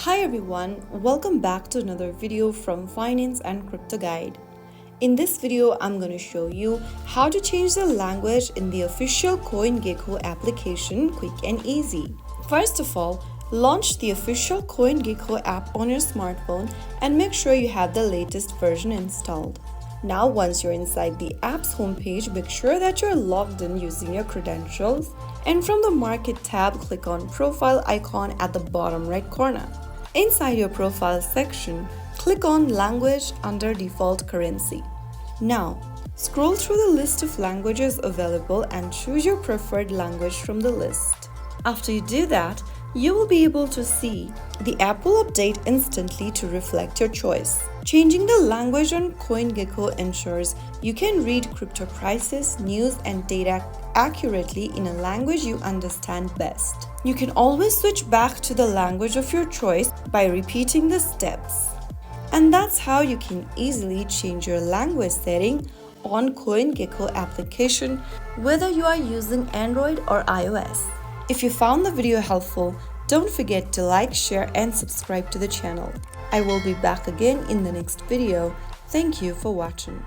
Hi everyone, welcome back to another video from Finance and Crypto Guide. In this video, I'm going to show you how to change the language in the official CoinGecko application quick and easy. First of all, launch the official CoinGecko app on your smartphone and make sure you have the latest version installed. Now once you're inside the app's homepage, make sure that you're logged in using your credentials, and from the Market tab, click on Profile icon at the bottom right corner. Inside your profile section, click on Language under Default Currency. Now, scroll through the list of languages available and choose your preferred language from the list. After you do that, you will be able to see the app will update instantly to reflect your choice. Changing the language on CoinGecko ensures you can read crypto prices, news, and data accurately in a language you understand best. You can always switch back to the language of your choice by repeating the steps. And that's how you can easily change your language setting on CoinGecko application, whether you are using Android or iOS. If you found the video helpful, don't forget to like, share, and subscribe to the channel. I will be back again in the next video. Thank you for watching.